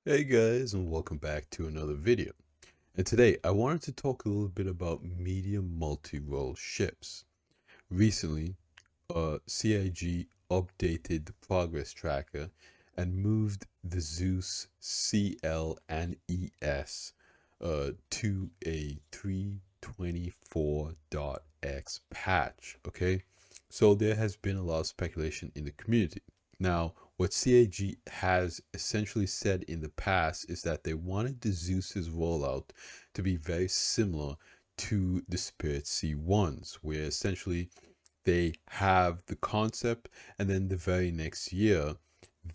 Hey guys, and welcome back to another video. And today I wanted to talk a little bit about medium multi-role ships. Recently, CIG updated the progress tracker and moved the Zeus CL and ES to a 324.x patch. Okay, so there has been a lot of speculation in the community. Now, what CAG has essentially said in the past is that they wanted the Zeus's rollout to be very similar to the Spirit C1s, where essentially they have the concept and then the very next year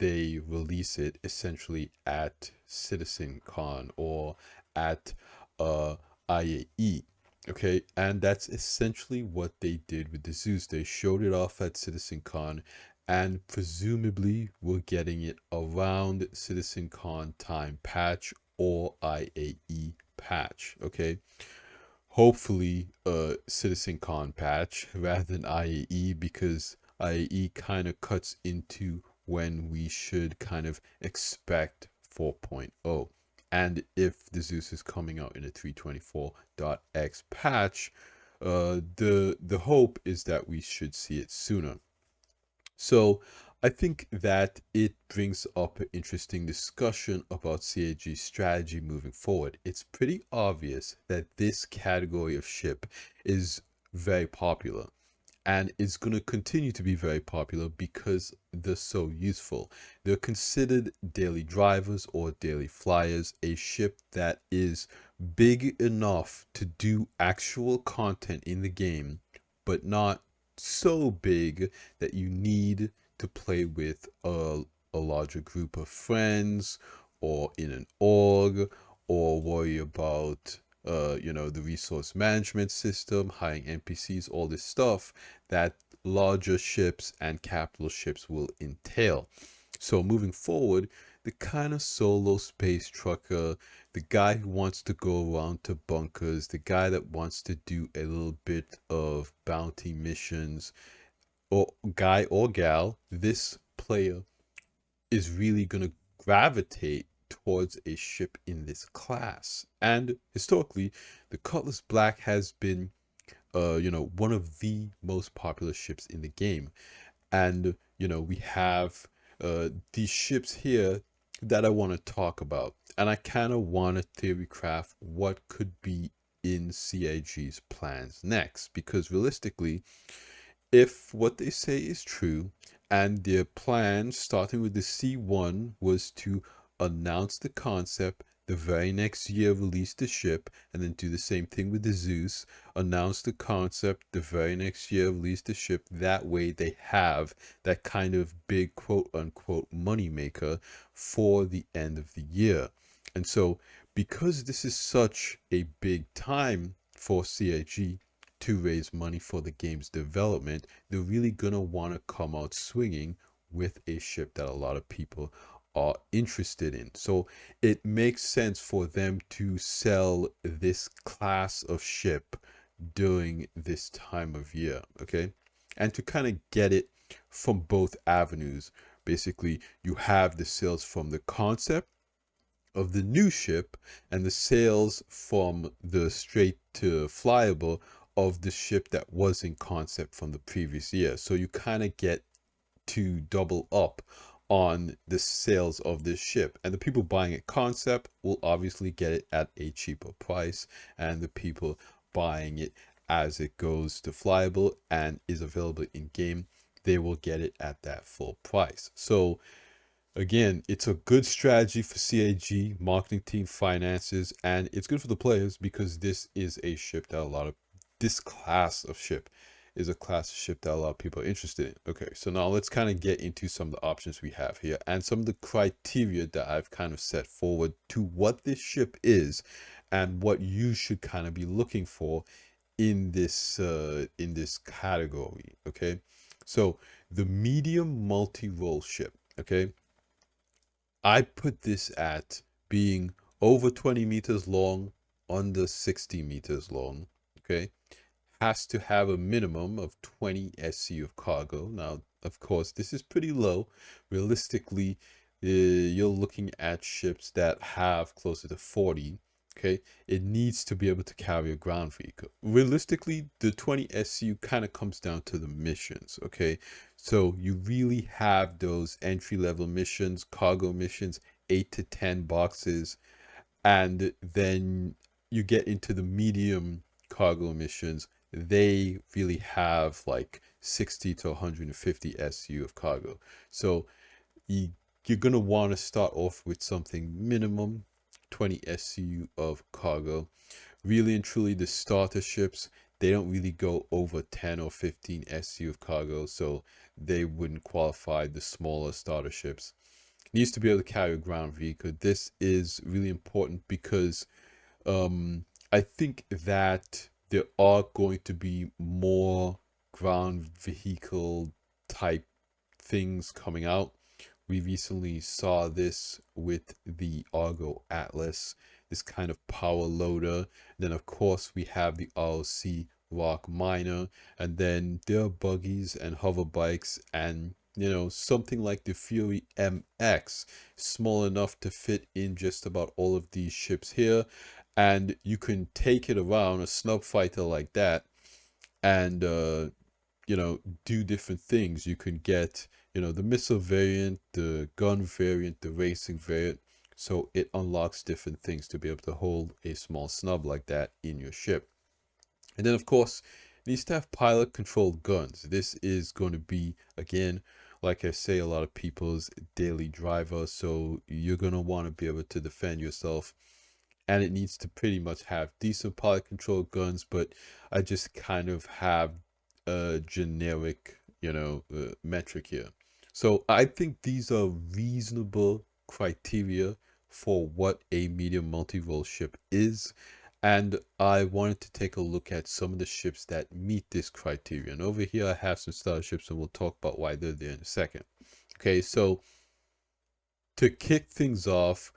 they release it essentially at CitizenCon or at IAE. Okay, and that's essentially what they did with the Zeus. They showed it off at CitizenCon, and presumably we're getting it around CitizenCon time patch or IAE patch. Okay, hopefully CitizenCon patch rather than IAE, because IAE kind of cuts into when we should kind of expect 4.0. And if the Zeus is coming out in a 324.x patch, the hope is that we should see it sooner. So I think that it brings up an interesting discussion about CAG's strategy moving forward. It's pretty obvious that this category of ship is very popular, and it's going to continue to be very popular because they're so useful. They're considered daily drivers or daily flyers, a ship that is big enough to do actual content in the game, but not so big that you need to play with a larger group of friends or in an org or worry about the resource management system, hiring NPCs, all this stuff that larger ships and capital ships will entail. So moving forward, the kind of solo space trucker, the guy who wants to go around to bunkers, the guy that wants to do a little bit of bounty missions, or guy or gal, this player is really going to gravitate towards a ship in this class. And historically, the Cutlass Black has been one of the most popular ships in the game. And, we have these ships here that I want to talk about. And I kind of want to theory craft what could be in CIG's plans next. Because realistically, if what they say is true, and their plan, starting with the C1, was to announce the concept, the very next year release the ship, and then do the same thing with the Zeus, announce the concept, the very next year release the ship, that way they have that kind of big quote unquote money maker for the end of the year. And so, because this is such a big time for CIG to raise money for the game's development, they're really gonna want to come out swinging with a ship that a lot of people are interested in. So it makes sense for them to sell this class of ship during this time of year, okay? And to kind of get it from both avenues. Basically, you have the sales from the concept of the new ship and the sales from the straight to flyable of the ship that was in concept from the previous year. So you kind of get to double up on the sales of this ship. And the people buying it concept will obviously get it at a cheaper price. And the people buying it as it goes to flyable and is available in game, they will get it at that full price. So again, it's a good strategy for CAG, marketing team, finances, and it's good for the players because this is a ship that this class of ship is a class of ship that a lot of people are interested in. Okay, so now let's kind of get into some of the options we have here and some of the criteria that I've kind of set forward to what this ship is and what you should kind of be looking for in this category. Okay, so the medium multi-role ship. Okay, I put this at being over 20 meters long, under 60 meters long. Okay. Has to have a minimum of 20 SC of cargo. Now, of course, this is pretty low. Realistically, you're looking at ships that have closer to 40. Okay, it needs to be able to carry a ground vehicle. Realistically, the 20 SU kind of comes down to the missions. Okay, so you really have those entry level missions, cargo missions, 8 to 10 boxes, and then you get into the medium cargo missions. They really have like 60 to 150 SU of cargo. So you, you're going to want to start off with something minimum 20 SU of cargo. Really and truly, the starter ships, they don't really go over 10 or 15 SU of cargo, so they wouldn't qualify. The smaller starter ships needs to be able to carry a ground vehicle. This is really important because I think that there are going to be more ground vehicle type things coming out. We recently saw this with the Argo Atlas, this kind of power loader. Then, of course, we have the ROC Rock Miner, and then there are buggies and hover bikes, and something like the Fury MX, small enough to fit in just about all of these ships here, and you can take it around a snub fighter like that, and do different things. You can get, the missile variant, the gun variant, the racing variant. So it unlocks different things to be able to hold a small snub like that in your ship. And then, of course, it needs to have pilot controlled guns. This is going to be, again, like I say, a lot of people's daily driver. So you're going to want to be able to defend yourself, and it needs to pretty much have decent pilot control guns, but I just kind of have a generic, metric here. So I think these are reasonable criteria for what a medium multi-role ship is. And I wanted to take a look at some of the ships that meet this criteria. And over here, I have some starter ships, and we'll talk about why they're there in a second. Okay, so to kick things off,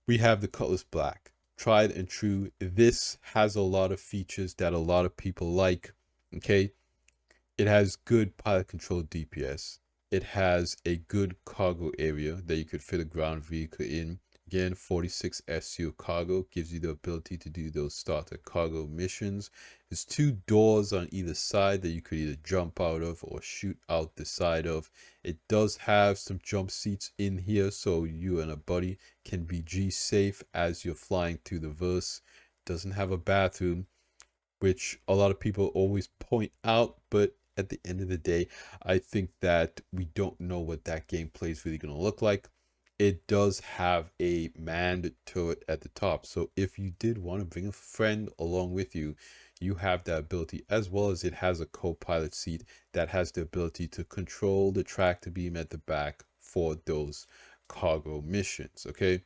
we have the Cutlass Black. Tried and true. This has a lot of features that a lot of people like. Okay. It has good pilot control DPS. It has a good cargo area that you could fit a ground vehicle in. Again, 46 SU cargo gives you the ability to do those starter cargo missions. There's 2 doors on either side that you could either jump out of or shoot out the side of. It does have some jump seats in here, so you and a buddy can be G safe as you're flying through the verse. Doesn't have a bathroom, which a lot of people always point out, but at the end of the day, I think that we don't know what that gameplay is really going to look like. It does have a manned turret at the top, so if you did want to bring a friend along with you, you have that ability, as well as it has a co-pilot seat that has the ability to control the tractor beam at the back for those cargo missions. Okay,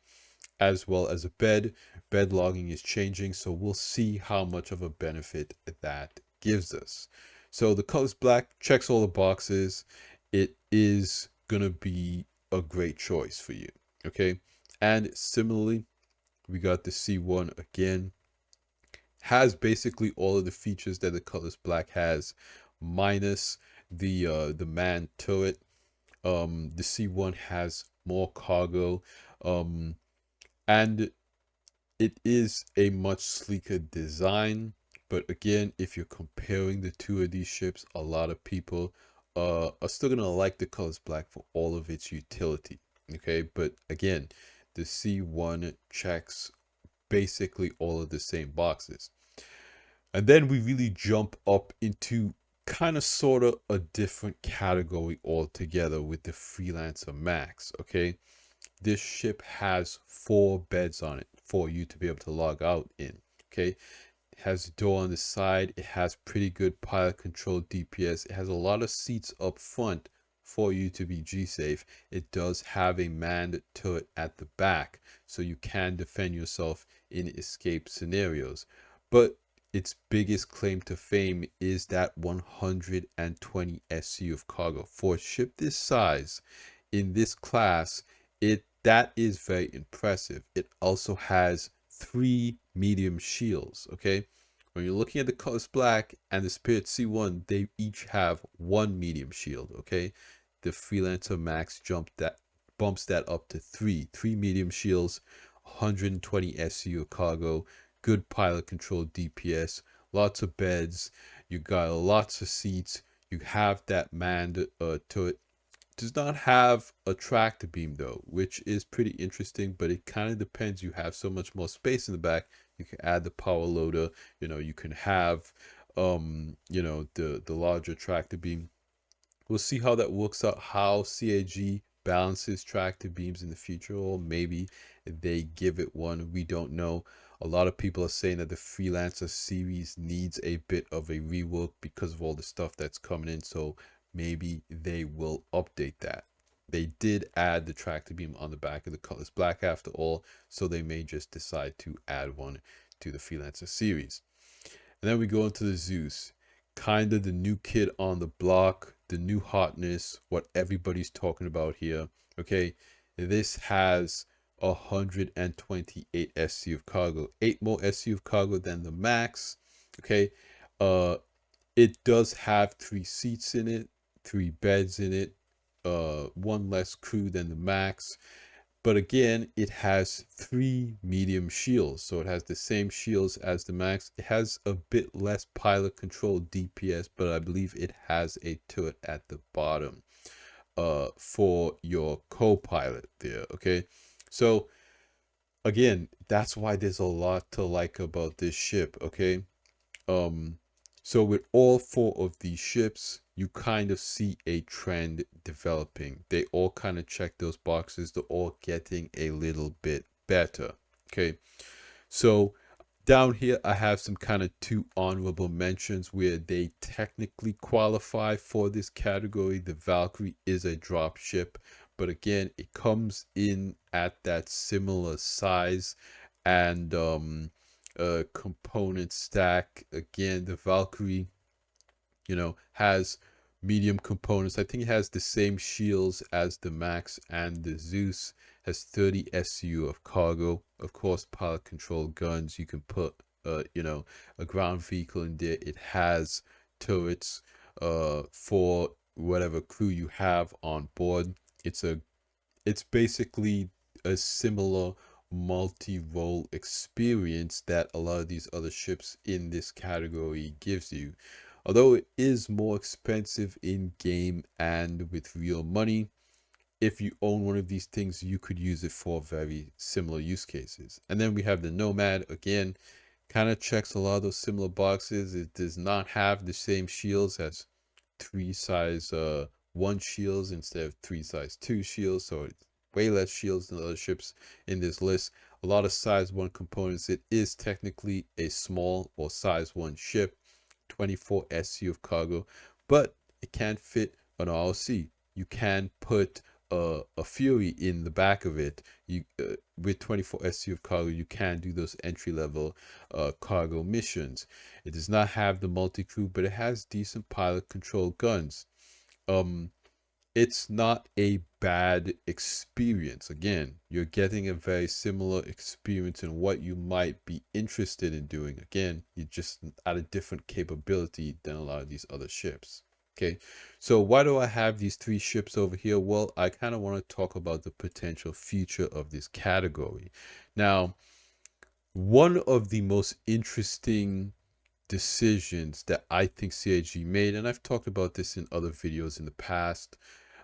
as well as a bed. Bed logging is changing, so we'll see how much of a benefit that gives us. So the Cutlass Black checks all the boxes. It is going to be a great choice for you. Okay. And similarly, we got the C1 again. Has basically all of the features that the Cutlass Black has, minus the man turret. The C1 has more cargo. And it is a much sleeker design. But again, if you're comparing the two of these ships, a lot of people are still going to like the Cutlass Black for all of its utility. Okay, but again, the C1 checks basically all of the same boxes. And then we really jump up into kind of sort of a different category altogether with the Freelancer Max. Okay, this ship has 4 beds on it for you to be able to log out in. Okay, it has a door on the side. It has pretty good pilot control DPS. It has a lot of seats up front for you to be G safe. It does have a manned turret at the back, so you can defend yourself in escape scenarios. But its biggest claim to fame is that 120 SU of cargo. For a ship this size in this class, that is very impressive. It also has 3 medium shields. Okay, when you're looking at the Cutlass Black and the Spirit C1, they each have 1 medium shield. Okay, the Freelancer Max jumped that bumps that up to three medium shields, 120 SU of cargo, good pilot control DPS, lots of beds, you got lots of seats, you have that manned turret. Does not have a tractor beam though, which is pretty interesting, but it kind of depends. You have so much more space in the back. You can add the power loader, you can have the larger tractor beam. We'll see how that works out, how CAG balances tractor beams in the future, or maybe they give it one. We don't know. A lot of people are saying that the Freelancer series needs a bit of a rework because of all the stuff that's coming in. So maybe they will update that. They did add the tractor beam on the back of the colors black after all, so they may just decide to add one to the Freelancer series. And then we go into the Zeus, kind of the new kid on the block, the new hotness, what everybody's talking about here. Okay, this has 128 SC of cargo, 8 more SC of cargo than the max. Okay, it does have 3 seats in it, 3 beds in it, 1 less crew than the max. But again, it has 3 medium shields, so it has the same shields as the max. It has a bit less pilot control DPS, but I believe it has a turret at the bottom for your co-pilot there. Okay, so again, that's why there's a lot to like about this ship. Okay, so with all 4 of these ships, you kind of see a trend developing. They all kind of check those boxes. They're all getting a little bit better. Okay, so down here I have some kind of 2 honorable mentions where they technically qualify for this category. The Valkyrie is a drop ship, but again, it comes in at that similar size and component stack. Again, the Valkyrie has medium components. I think it has the same shields as the max, and the Zeus has 30 SU of cargo. Of course, pilot control guns. You can put a ground vehicle in there. It has turrets for whatever crew you have on board. It's basically a similar multi-role experience that a lot of these other ships in this category gives you. Although it is more expensive in game and with real money, if you own one of these things, you could use it for very similar use cases. And then we have the Nomad. Again, kind of checks a lot of those similar boxes. It does not have the same shields as 3 size 1 shields instead of 3 size 2 shields, so it's way less shields than other ships in this list. A lot of size 1 components. It is technically a small or size 1 ship, 24 SU of cargo, but it can't fit an ROC. You can put a Fury in the back of it. You with 24 SU of cargo, you can do those entry-level cargo missions. It does not have the multi-crew, but it has decent pilot control guns. It's not a bad experience. Again, you're getting a very similar experience in what you might be interested in doing. Again, you're just at a different capability than a lot of these other ships. Okay, so why do I have these 3 ships over here? Well, I kind of want to talk about the potential future of this category. Now, one of the most interesting decisions that I think CAG made, and I've talked about this in other videos in the past,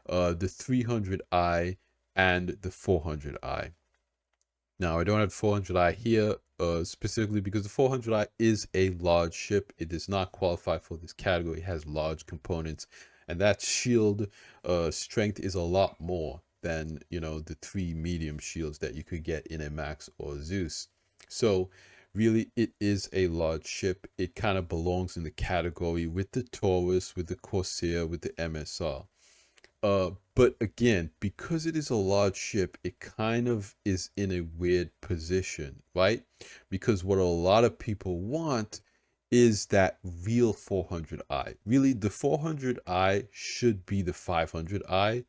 the 300i and the 400i. Now, I don't have 400i here specifically because the 400i is a large ship. It does not qualify for this category. It has large components, and that shield strength is a lot more than the 3 medium shields that you could get in a Max or Zeus. So really, it is a large ship. It kind of belongs in the category with the Taurus, with the Corsair, with the MSR. But again, because it is a large ship, it kind of is in a weird position, right? Because what a lot of people want is that real 400i. Really, the 400i should be the 500i,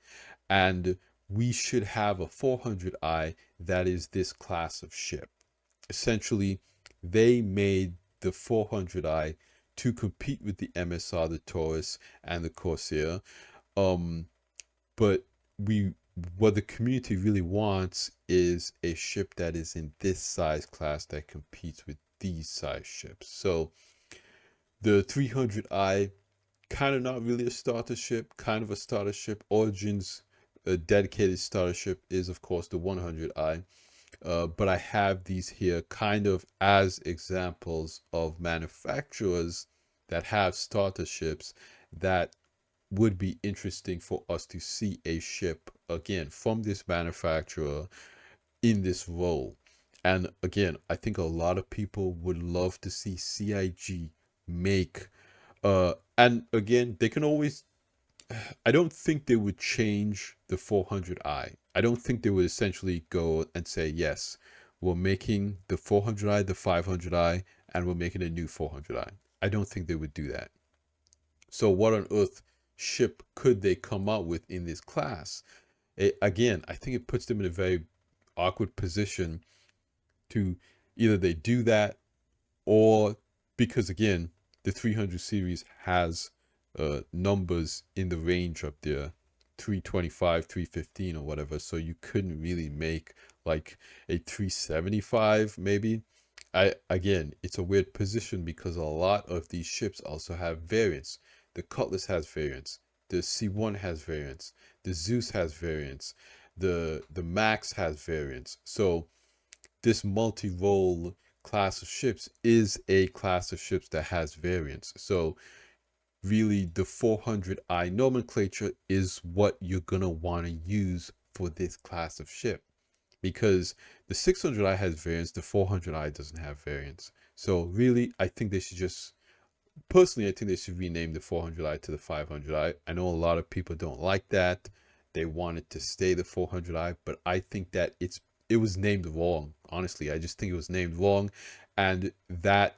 and we should have a 400i that is this class of ship. Essentially, they made the 400i to compete with the MSR, the Taurus, and the Corsair. But we what the community really wants is a ship that is in this size class that competes with these size ships. So the 300i, kind of not really a starter ship, kind of a starter ship. Origin's a dedicated starter ship is, of course, the 100i. But I have these here kind of as examples of manufacturers that have starter ships that would be interesting for us to see a ship again from this manufacturer in this role. And again, I think a lot of people would love to see CIG make and again, they can always, I don't think they would change the 400i. I don't think they would essentially go and say, yes, we're making the 400i the 500i and we're making a new 400i. I don't think they would do that. So what on earth ship could they come out with in this class? Again, I think it puts them in a very awkward position to either they do that, or because again, the 300 series has numbers in the range of the 325, 315 or whatever, so you couldn't really make like a 375 maybe. Again, it's a weird position because a lot of these ships also have variants. The Cutlass has variants, the C1 has variants, the Zeus has variants, the Max has variants. So this multi-role class of ships is a class of ships that has variants. So really the 400i nomenclature is what you're gonna want to use for this class of ship, because the 600i has variants, the 400i doesn't have variants. So really, I think they should just, personally, I think they should rename the 400i to the 500i. I know a lot of people don't like that. They want it to stay the 400i, but I think that it was named wrong. Honestly, I just think it was named wrong, and that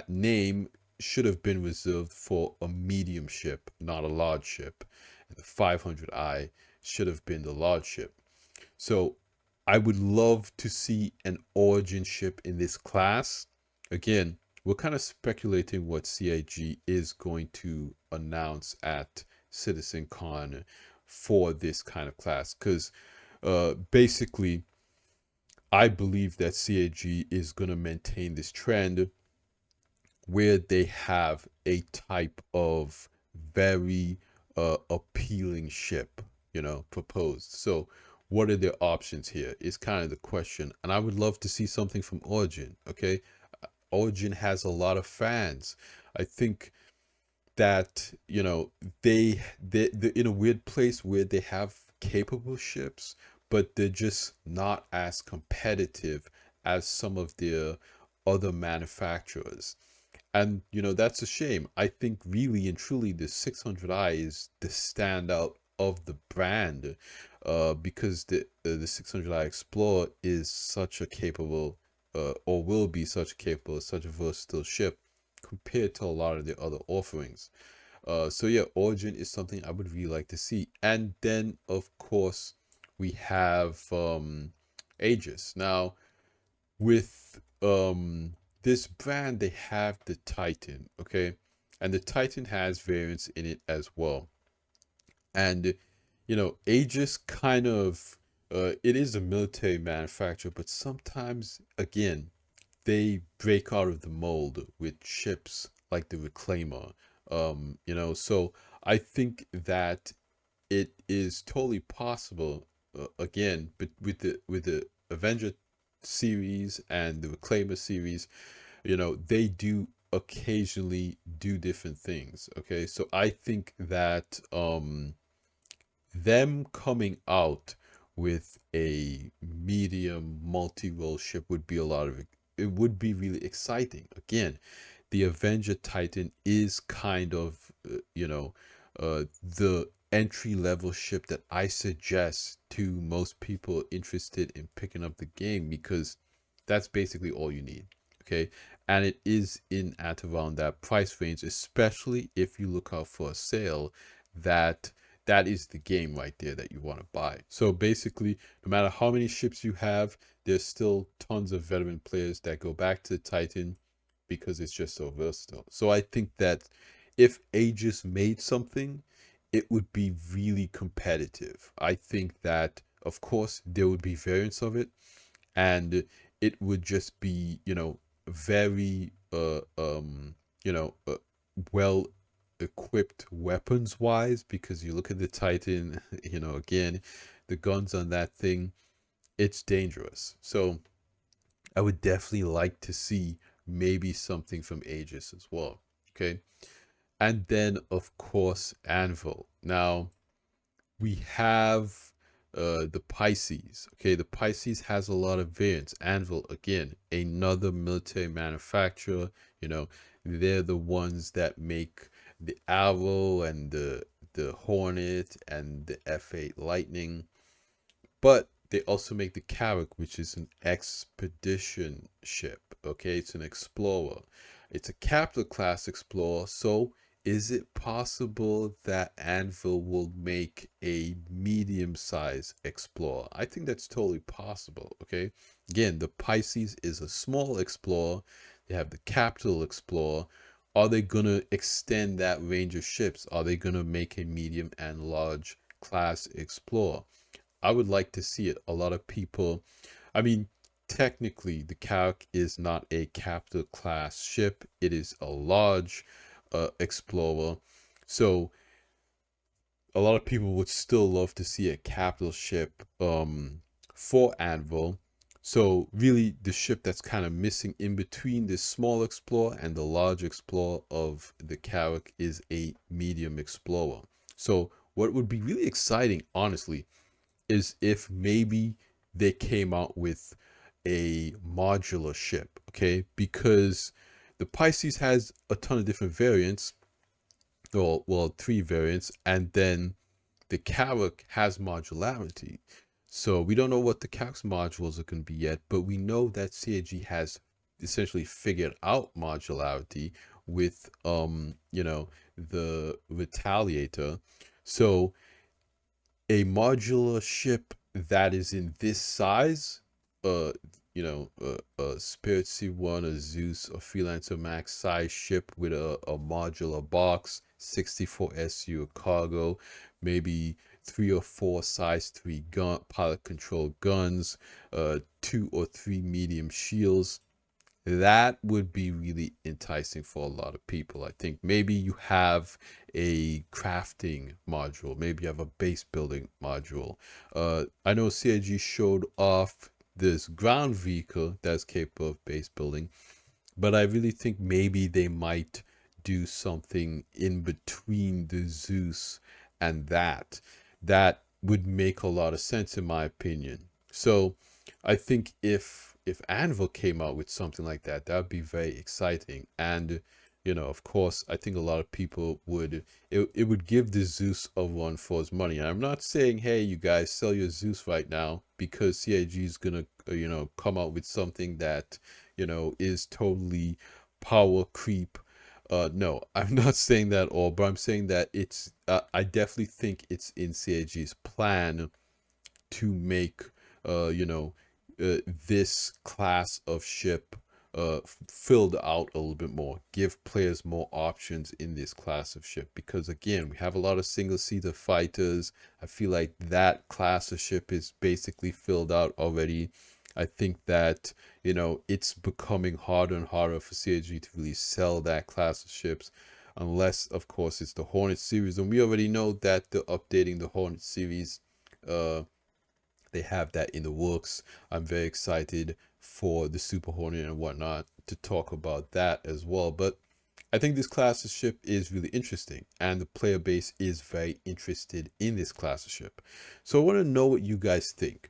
name should have been reserved for a medium ship, not a large ship. And the 500i should have been the large ship. So I would love to see an origin ship in this class. Again, we're kind of speculating what CIG is going to announce at CitizenCon for this kind of class, because basically I believe that CIG is going to maintain this trend where they have a type of very appealing ship, proposed. So what are their options here is kind of the question. And I would love to see something from Origin. Okay, Origin has a lot of fans. I think that they're in a weird place where they have capable ships, but they're just not as competitive as some of their other manufacturers. And that's a shame. I think really and truly the 600i is the standout of the brand, because the 600i Explorer is such a capable, or will be such a capable, such a versatile ship compared to a lot of the other offerings. So yeah, Origin is something I would really like to see. And then of course we have Aegis. Now with this brand, they have the Titan, okay? And the Titan has variants in it as well. And Aegis kind of it is a military manufacturer, but sometimes again they break out of the mold with ships like the Reclaimer. So I think that it is totally possible, again, but with the Avenger series and the Reclaimer series, they do occasionally do different things. Okay, so I think that them coming out with a medium multi-role ship would be it would be really exciting. Again, the Avenger Titan is kind of the entry level ship that I suggest to most people interested in picking up the game, because that's basically all you need. Okay, and it is in at around that price range, especially if you look out for a sale. That is the game right there that you want to buy. So basically, no matter how many ships you have, there's still tons of veteran players that go back to the Titan because it's just so versatile. So I think that if Aegis made something, it would be really competitive. I think that, of course, there would be variants of it, and it would just be, very, well equipped weapons wise, because you look at the Titan, again, the guns on that thing, it's dangerous. So I would definitely like to see maybe something from Aegis as well. Okay. And then, of course, Anvil. Now, we have the Pisces. Okay, the Pisces has a lot of variants. Anvil, again, another military manufacturer. They're the ones that make the Arrow and the Hornet and the F8 Lightning. But they also make the Carrack, which is an expedition ship. Okay, it's an explorer. It's a capital class explorer. So is it possible that Anvil will make a medium-sized explorer? I think that's totally possible. Okay, again, the Pisces is a small explorer. They have the capital explorer. Are they gonna extend that range of ships? Are they gonna make a medium and large class explorer? I would like to see it. A lot of people, I mean, technically, the Carrack is not a capital class ship. It is a large explorer. So a lot of people would still love to see a capital ship for Anvil. So really, the ship that's kind of missing in between this small explorer and the large explorer of the Carrack is a medium explorer. So what would be really exciting, honestly, is if maybe they came out with a modular ship, okay? Because the Pisces has a ton of different variants, well, 3 variants, and then the Carrack has modularity. So we don't know what the Carrack's modules are going to be yet, but we know that CAG has essentially figured out modularity with the Retaliator. So a modular ship that is in this size, a Spirit C1, a Zeus, a Freelancer Max size ship with a modular box, 64 SU, a cargo, maybe 3 or 4 size 3 gun pilot controlled guns, 2 or 3 medium shields. That would be really enticing for a lot of people. I think maybe you have a crafting module, maybe you have a base building module. I know CIG showed off this ground vehicle that's capable of base building, but I really think maybe they might do something in between the Zeus and that would make a lot of sense in my opinion. So I think if Anvil came out with something like that, that would be very exciting. And of course, I think a lot of people would, it would give the Zeus a run for his money. And I'm not saying, hey, you guys sell your Zeus right now, because CIG is gonna come out with something that is totally power creep. No, I'm not saying that at all, but I'm saying that it's I definitely think it's in CIG's plan to make this class of ship filled out a little bit more, give players more options in this class of ship, because again, we have a lot of single-seater fighters. I feel like that class of ship is basically filled out already. I think that it's becoming harder and harder for CIG to really sell that class of ships, unless of course it's the Hornet series, and we already know that they're updating the Hornet series. They have that in the works. I'm very excited for the Super Hornet and whatnot to talk about that as well. But I think this class of ship is really interesting, and the player base is very interested in this class of ship. So I want to know what you guys think.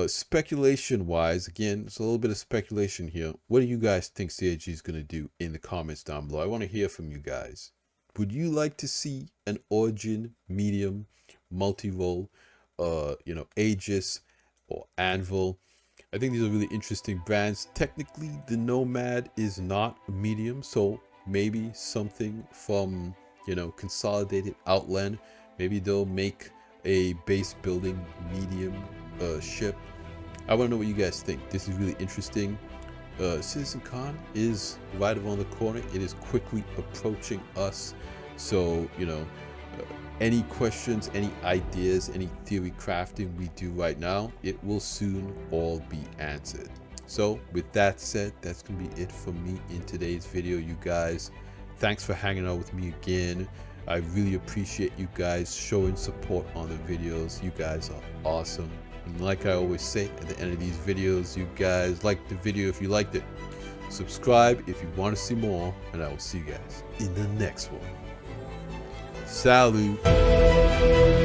Speculation wise, again, it's a little bit of speculation here. What do you guys think CIG is going to do in the comments down below? I want to hear from you guys. Would you like to see an Origin medium multi-role, Aegis or Anvil? I think these are really interesting brands. Technically, the Nomad is not a medium, so maybe something from Consolidated Outland. Maybe they'll make a base building medium ship. I want to know what you guys think. This is really interesting. CitizenCon is right around the corner. It is quickly approaching us, so Any questions, any ideas, any theory crafting we do right now, it will soon all be answered. So with that said, that's gonna be it for me in today's video, you guys. Thanks for hanging out with me again. I really appreciate you guys showing support on the videos. You guys are awesome. And like I always say at the end of these videos, you guys like the video if you liked it. Subscribe if you want to see more, and I will see you guys in the next one. Salut!